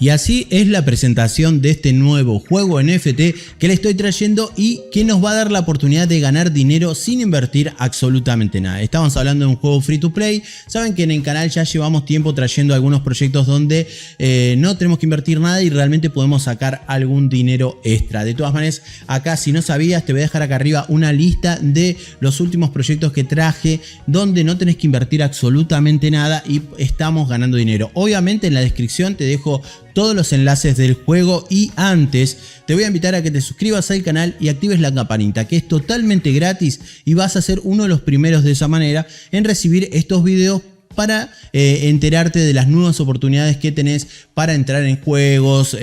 Y así es la presentación de este nuevo juego NFT que le estoy trayendo y que nos va a dar la oportunidad de ganar dinero sin invertir absolutamente nada. Estamos hablando de un juego free to play. Saben que en el canal ya llevamos tiempo trayendo algunos proyectos donde no tenemos que invertir nada y realmente podemos sacar algún dinero extra. De todas maneras, acá si no sabías, te voy a dejar acá arriba una lista de los últimos proyectos que traje donde no tenés que invertir absolutamente nada y estamos ganando dinero. Obviamente en la descripción te dejo todos los enlaces del juego y antes te voy a invitar a que te suscribas al canal y actives la campanita, que es totalmente gratis y vas a ser uno de los primeros de esa manera en recibir estos videos para enterarte de las nuevas oportunidades que tenés para entrar en juegos,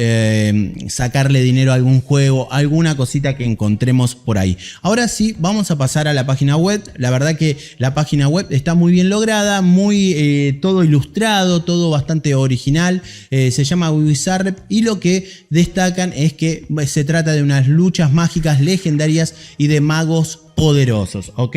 sacarle dinero a algún juego, alguna cosita que encontremos por ahí. Ahora sí, vamos a pasar a la página web. La verdad que la página web está muy bien lograda, muy todo ilustrado, todo bastante original. Se llama Wizard y lo que destacan es que se trata de unas luchas mágicas legendarias y de magos poderosos, ¿ok?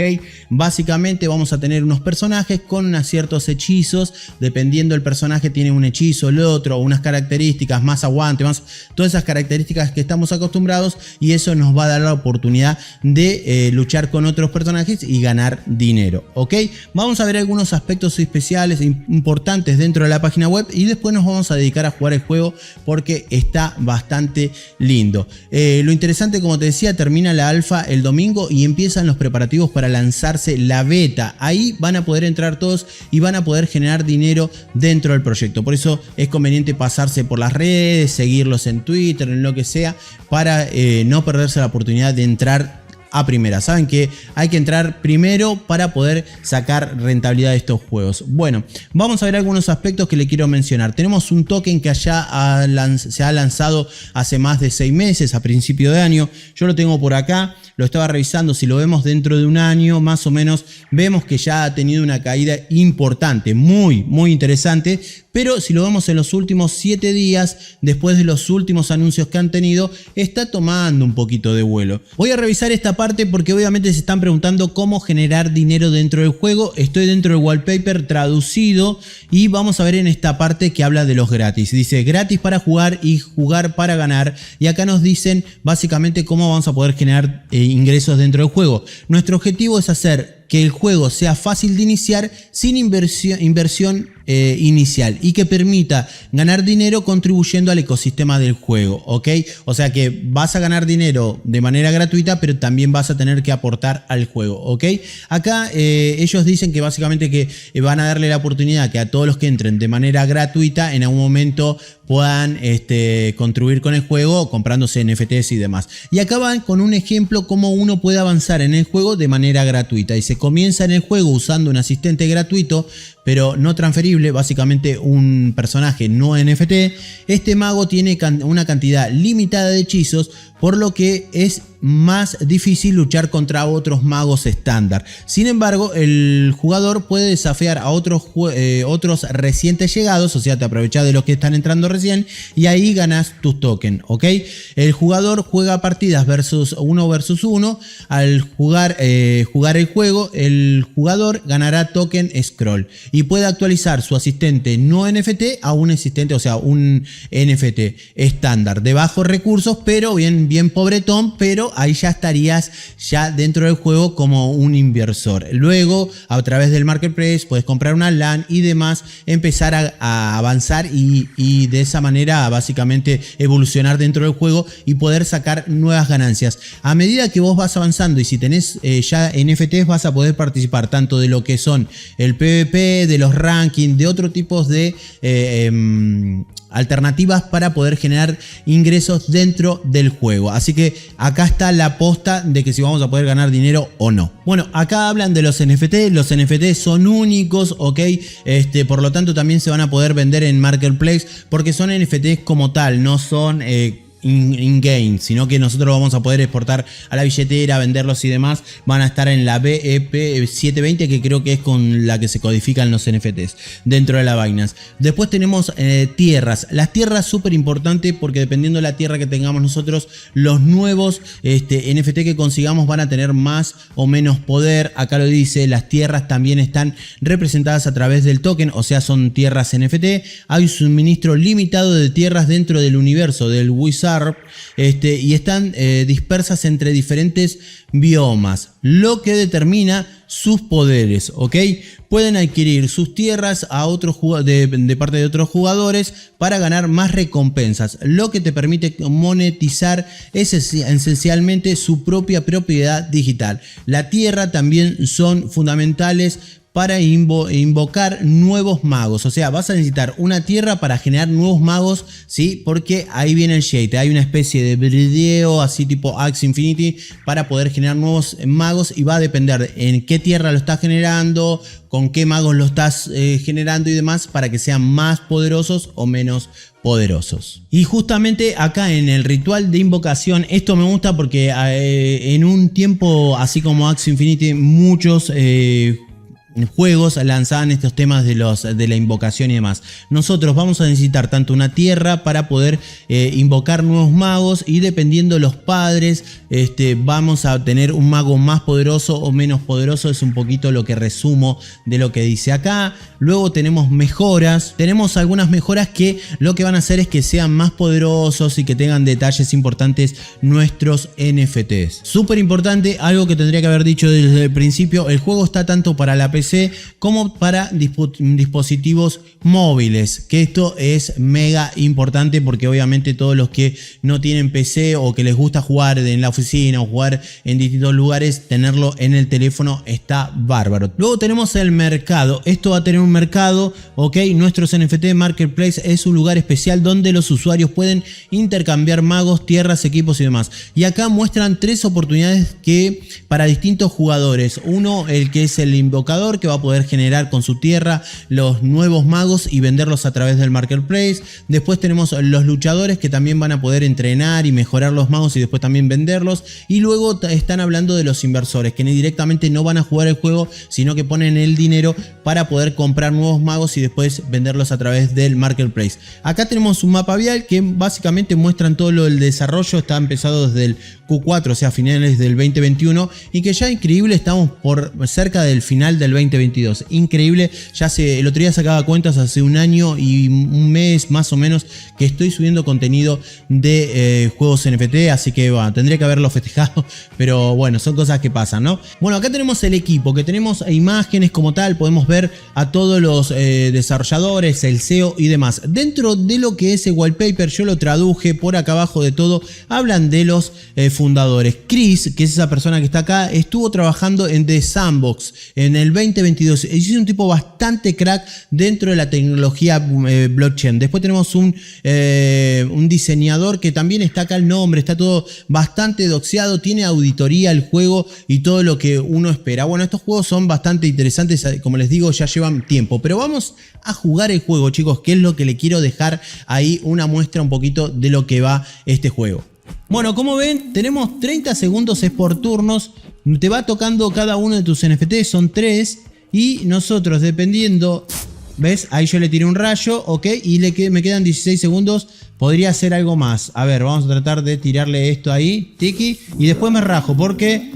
Básicamente vamos a tener unos personajes con ciertos hechizos, dependiendo del personaje tiene un hechizo, el otro, unas características, más aguante, más todas esas características que estamos acostumbrados y eso nos va a dar la oportunidad de luchar con otros personajes y ganar dinero, ¿ok? Vamos a ver algunos aspectos especiales importantes dentro de la página web y después nos vamos a dedicar a jugar el juego porque está bastante lindo. Lo interesante, como te decía, termina la alfa el domingo y empiezan los preparativos para lanzarse la beta. Ahí van a poder entrar todos y van a poder generar dinero dentro del proyecto. Por eso es conveniente pasarse por las redes, seguirlos en Twitter, en lo que sea, para no perderse la oportunidad de entrar a primera. Saben que hay que entrar primero para poder sacar rentabilidad de estos juegos. Bueno, vamos a ver algunos aspectos que le quiero mencionar. Tenemos un token que ya se ha lanzado hace más de 6 meses, a principio de año. Yo lo tengo por acá, lo estaba revisando. Si lo vemos dentro de un año más o menos, vemos que ya ha tenido una caída importante, muy interesante. Pero si lo vemos en los últimos 7 días, después de los últimos anuncios que han tenido, está tomando un poquito de vuelo. Voy a revisar esta parte porque obviamente se están preguntando cómo generar dinero dentro del juego. Estoy dentro del wallpaper traducido y vamos a ver en esta parte que habla de los gratis. Dice gratis para jugar y jugar para ganar. Y acá nos dicen básicamente cómo vamos a poder generar ingresos dentro del juego. Nuestro objetivo es hacer que el juego sea fácil de iniciar sin inversión inicial y que permita ganar dinero contribuyendo al ecosistema del juego, ¿ok? O sea que vas a ganar dinero de manera gratuita, pero también vas a tener que aportar al juego, ¿ok? Acá ellos dicen que básicamente que van a darle la oportunidad que a todos los que entren de manera gratuita en algún momento puedan contribuir con el juego comprándose NFTs y demás. Y acá van con un ejemplo cómo uno puede avanzar en el juego de manera gratuita. Y se comienza en el juego usando un asistente gratuito, pero no transferible, básicamente un personaje no NFT. Este mago tiene una cantidad limitada de hechizos, por lo que es más difícil luchar contra otros magos estándar. Sin embargo, el jugador puede desafiar a otros recientes llegados, o sea, te aprovechas de los que están entrando recién y ahí ganas tus tokens, ¿ok? El jugador juega partidas uno versus uno. Al jugar el juego, el jugador ganará token scroll y puede actualizar su asistente no NFT a un asistente, o sea, un NFT estándar de bajos recursos, pero bien pobretón, pero ahí ya estarías ya dentro del juego como un inversor. Luego, a través del marketplace, puedes comprar una LAN y demás, empezar a avanzar y de esa manera básicamente evolucionar dentro del juego y poder sacar nuevas ganancias. A medida que vos vas avanzando y si tenés ya NFTs, vas a poder participar tanto de lo que son el PvP, de los rankings, de otros tipos de alternativas para poder generar ingresos dentro del juego. Así que acá está la posta de que si vamos a poder ganar dinero o no. Bueno, acá hablan de los NFT. Los NFT son únicos, ok. Por lo tanto también se van a poder vender en Marketplace porque son NFTs como tal, no son in-game, sino que nosotros vamos a poder exportar a la billetera, venderlos y demás. Van a estar en la BEP 720, que creo que es con la que se codifican los NFTs dentro de la Binance. Después tenemos tierras. Las tierras súper importante porque dependiendo de la tierra que tengamos nosotros, los nuevos NFT que consigamos van a tener más o menos poder. Acá lo dice, las tierras también están representadas a través del token, o sea, son tierras NFT. Hay un suministro limitado de tierras dentro del universo del Wizard y están dispersas entre diferentes biomas, lo que determina sus poderes, ¿ok? Pueden adquirir sus tierras a otros de parte de otros jugadores para ganar más recompensas, lo que te permite monetizar esencialmente su propia propiedad digital. La tierra también son fundamentales para invocar nuevos magos, o sea, vas a necesitar una tierra para generar nuevos magos, ¿sí? Porque ahí viene el shade, hay una especie de video así tipo Axie Infinity para poder generar nuevos magos, y va a depender en qué tierra lo estás generando, con qué magos lo estás generando y demás, para que sean más poderosos o menos poderosos. Y justamente acá en el ritual de invocación, esto me gusta porque en un tiempo así como Axie Infinity, muchos juegos lanzaban estos temas de la invocación y demás. Nosotros vamos a necesitar tanto una tierra para poder invocar nuevos magos, y dependiendo los padres vamos a tener un mago más poderoso o menos poderoso. Es un poquito lo que resumo de lo que dice acá. Luego tenemos mejoras, tenemos algunas mejoras que lo que van a hacer es que sean más poderosos y que tengan detalles importantes nuestros NFTs. Súper importante, algo que tendría que haber dicho desde el principio: el juego está tanto para la PC como para dispositivos móviles, que esto es mega importante porque obviamente todos los que no tienen PC o que les gusta jugar en la oficina o jugar en distintos lugares, tenerlo en el teléfono está bárbaro. Luego tenemos el mercado. Esto va a tener un mercado, ok. Nuestros NFT Marketplace es un lugar especial donde los usuarios pueden intercambiar magos, tierras, equipos y demás. Y acá muestran 3 oportunidades que para distintos jugadores. Uno, el que es el invocador, que va a poder generar con su tierra los nuevos magos y venderlos a través del Marketplace. Después tenemos los luchadores, que también van a poder entrenar y mejorar los magos y después también venderlos. Y luego están hablando de los inversores, que directamente no van a jugar el juego, sino que ponen el dinero para poder comprar nuevos magos y después venderlos a través del Marketplace. Acá tenemos un mapa vial que básicamente muestran todo lo del desarrollo. Está empezado desde el Q4, o sea, finales del 2021, y que ya increíble, estamos por cerca del final del 2022. Increíble, ya el otro día sacaba cuentas, hace un año y un mes más o menos que estoy subiendo contenido de juegos NFT, así que bueno, tendría que haberlo festejado, pero bueno, son cosas que pasan, ¿no? Bueno, acá tenemos el equipo, que tenemos imágenes como tal, podemos ver a todos los desarrolladores, el CEO y demás. Dentro de lo que es el wallpaper, yo lo traduje por acá abajo de todo, hablan de los fundadores. Chris, que es esa persona que está acá, estuvo trabajando en The Sandbox en el 2022. Es un tipo bastante crack dentro de la tecnología blockchain. Después tenemos un diseñador que también está acá, el nombre, está todo bastante doxeado, tiene auditoría el juego y todo lo que uno espera. Bueno, estos juegos son bastante interesantes, como les digo, ya llevan tiempo, pero vamos a jugar el juego, chicos, que es lo que le quiero dejar ahí, una muestra un poquito de lo que va este juego. Bueno, como ven, tenemos 30 segundos, es por turnos, te va tocando cada uno de tus NFT, son 3, y nosotros dependiendo, ¿ves? Ahí yo le tiré un rayo, ok, y me quedan 16 segundos, podría hacer algo más. A ver, vamos a tratar de tirarle esto ahí, tiki, y después me rajo porque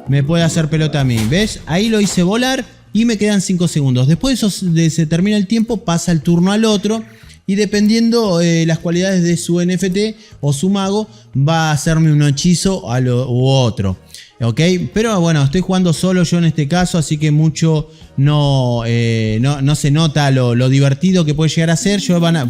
me puede hacer pelota a mí, ¿ves? Ahí lo hice volar y me quedan 5 segundos. Después se termina el tiempo, pasa el turno al otro. Y dependiendo las cualidades de su NFT o su mago, va a hacerme un hechizo u otro. ¿Ok? Pero bueno, estoy jugando solo yo en este caso, así que mucho no se nota lo divertido que puede llegar a ser.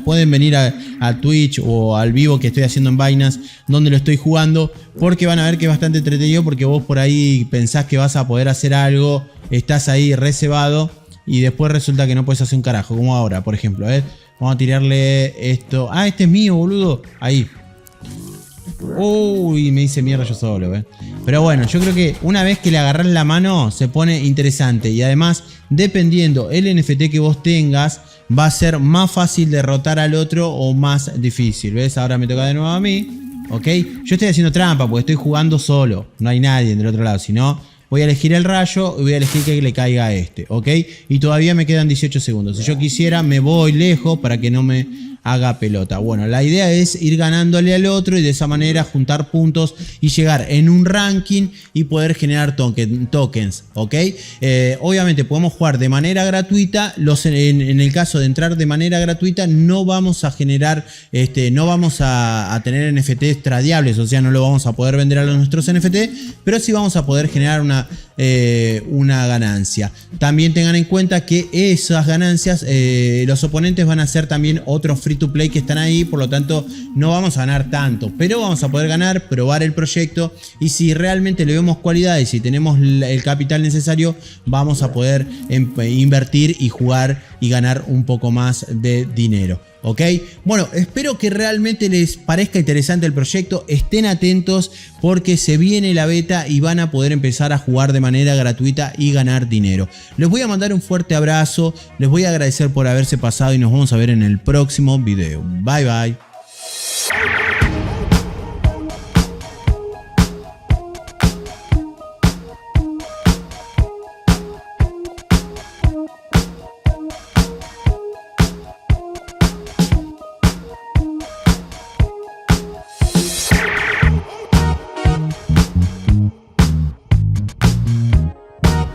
Pueden venir a Twitch o al vivo que estoy haciendo en Binance, donde lo estoy jugando, porque van a ver que es bastante entretenido, porque vos por ahí pensás que vas a poder hacer algo, estás ahí reservado y después resulta que no puedes hacer un carajo, como ahora, por ejemplo. Vamos a tirarle esto. Ah, este es mío, boludo. Ahí. Uy, me hice mierda yo solo, Pero bueno, yo creo que una vez que le agarrás la mano se pone interesante. Y además, dependiendo el NFT que vos tengas, va a ser más fácil derrotar al otro o más difícil. ¿Ves? Ahora me toca de nuevo a mí. ¿ok? Yo estoy haciendo trampa porque estoy jugando solo, no hay nadie del otro lado, si no voy a elegir el rayo y voy a elegir que le caiga a este, ¿ok? Y todavía me quedan 18 segundos. Si yo quisiera me voy lejos para que no me haga pelota. Bueno, la idea es ir ganándole al otro y de esa manera juntar puntos y llegar en un ranking y poder generar tokens, ¿ok? Obviamente podemos jugar de manera gratuita. En el caso de entrar de manera gratuita no vamos a generar, no vamos a tener NFTs tradeables, o sea, no lo vamos a poder vender a nuestros NFT, pero sí vamos a poder generar una ganancia. También tengan en cuenta que esas ganancias, los oponentes van a ser también otros free to play que están ahí, por lo tanto no vamos a ganar tanto, pero vamos a poder ganar, probar el proyecto y si realmente le vemos cualidad y si tenemos el capital necesario, vamos a poder invertir y jugar y ganar un poco más de dinero. ¿Ok? Bueno, espero que realmente les parezca interesante el proyecto, estén atentos porque se viene la beta y van a poder empezar a jugar de manera gratuita y ganar dinero. Les voy a mandar un fuerte abrazo, les voy a agradecer por haberse pasado y nos vamos a ver en el próximo video. Bye bye.